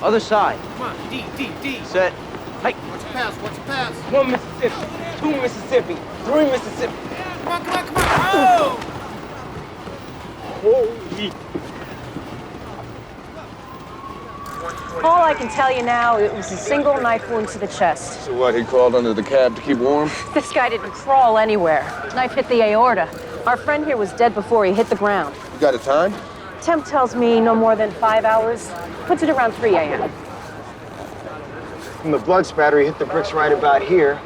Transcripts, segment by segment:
Other side. Come on, D. Set. Hey. What's a pass? What's a pass? 1 Mississippi, 2 Mississippi, 3 Mississippi. Come on. Oh! Holy. All I can tell you now, it was a single knife wound to the chest. So what, he crawled under the cab to keep warm? This guy didn't crawl anywhere. Knife hit the aorta. Our friend here was dead before he hit the ground. You got a time? Temp tells me no more than 5 hours. Puts it around 3 a.m. When the blood spatter, he hit the bricks right about here.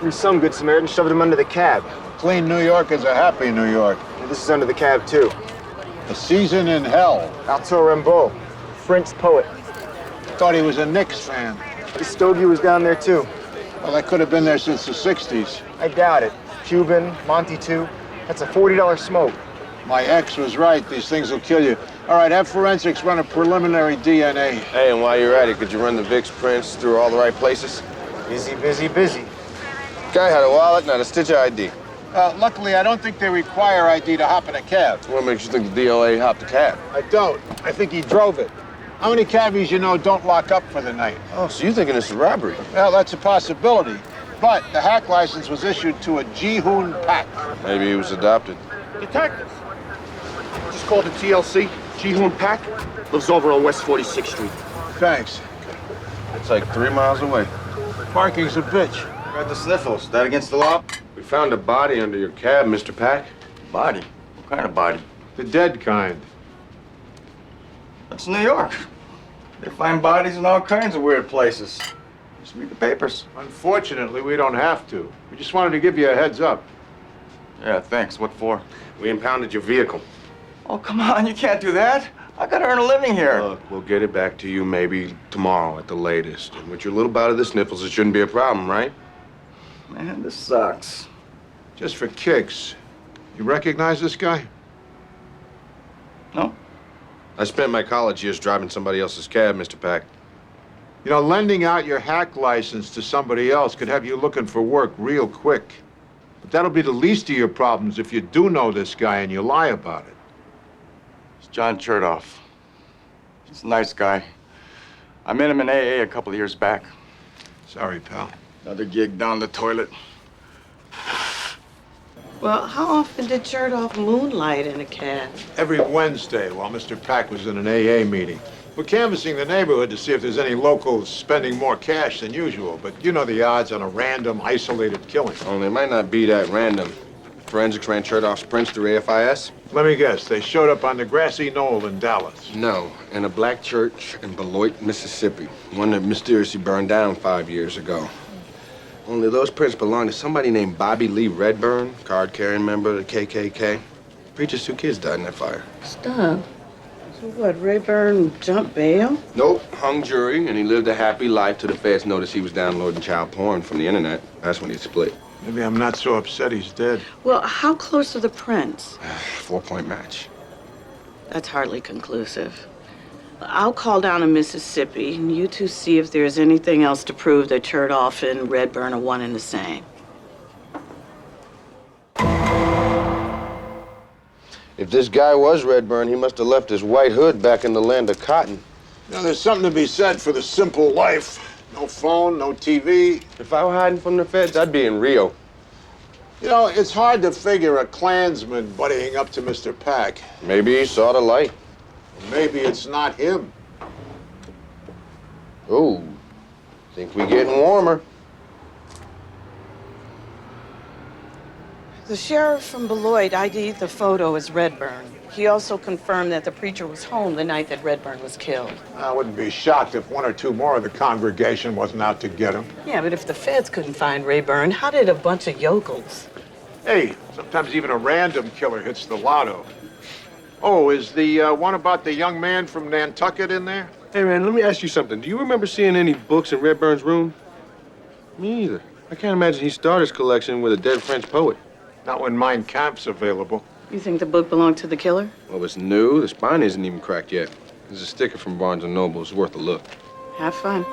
And some good Samaritan shoved him under the cab. Clean New York is a happy New York. And this is under the cab, too. A season in hell. Arthur Rimbaud, French poet. Thought he was a Knicks fan. The Stogie was down there, too. Well, that could have been there since the 60s. I doubt it. Cuban, Monty, too. That's a $40 smoke. My ex was right. These things will kill you. All right, have forensics run a preliminary DNA. Hey, and while you're at it, could you run the VIX prints through all the right places? Busy. Guy had a wallet, not a stitch of ID. Luckily, I don't think they require ID to hop in a cab. What makes you think the DOA hopped the cab? I don't. I think he drove it. How many cabbies you know don't lock up for the night? Oh, so you're thinking it's a robbery? Well, that's a possibility. But the hack license was issued to a Jihoon Pak. Maybe he was adopted. Detective, just called the TLC. Jihoon Pak lives over on West 46th Street. Thanks. It's like 3 miles away. Parking's a bitch. Got the sniffles. That against the law? We found a body under your cab, Mr. Pack. Body? What kind of body? The dead kind. That's New York. They find bodies in all kinds of weird places. Just read the papers. Unfortunately, we don't have to. We just wanted to give you a heads up. Yeah, thanks. What for? We impounded your vehicle. Oh, come on. You can't do that. I gotta earn a living here. Look, we'll get it back to you maybe tomorrow at the latest. And with your little bout of the sniffles, it shouldn't be a problem, right? Man, this sucks. Just for kicks. You recognize this guy? No? I spent my college years driving somebody else's cab, Mr. Pack. You know, lending out your hack license to somebody else could have you looking for work real quick. But that'll be the least of your problems if you do know this guy and you lie about it. It's John Chertoff. He's a nice guy. I met him in AA a couple of years back. Sorry, pal. Another gig down the toilet. Well, how often did Chertoff moonlight in a cab? Every Wednesday while Mr. Pack was in an AA meeting. We're canvassing the neighborhood to see if there's any locals spending more cash than usual, but you know the odds on a random, isolated killing. Only it might not be that random. Forensics ran Chertoff's prints through AFIS? Let me guess, they showed up on the grassy knoll in Dallas. No, in a black church in Beloit, Mississippi. One that mysteriously burned down 5 years ago. Only those prints belong to somebody named Bobby Lee Redburn, card-carrying member of the KKK. Preacher's 2 kids died in that fire. Stop. So what, Rayburn jumped bail? Nope, hung jury, and he lived a happy life till the feds noticed he was downloading child porn from the internet. That's when he split. Maybe I'm not so upset he's dead. Well, how close are the prints? 4-point match. That's hardly conclusive. I'll call down to Mississippi, and you two see if there's anything else to prove that Chertoff and Redburn are one and the same. If this guy was Redburn, he must have left his white hood back in the land of cotton. Now, there's something to be said for the simple life. No phone, no TV. If I were hiding from the feds, I'd be in Rio. You know, it's hard to figure a Klansman buddying up to Mr. Pack. Maybe he saw the light. Maybe it's not him. Ooh, think we getting warmer. The sheriff from Beloit ID'd the photo as Redburn. He also confirmed that the preacher was home the night that Redburn was killed. I wouldn't be shocked if 1 or 2 more of the congregation wasn't out to get him. Yeah, but if the feds couldn't find Rayburn, how did a bunch of yokels? Hey, sometimes even a random killer hits the lotto. Oh, is the one about the young man from Nantucket in there? Hey, man, let me ask you something. Do you remember seeing any books in Redburn's room? Me either. I can't imagine he started his collection with a dead French poet. Not when Mein Kampf's available. You think the book belonged to the killer? Well, it's new. The spine isn't even cracked yet. There's a sticker from Barnes & Noble. It's worth a look. Have fun.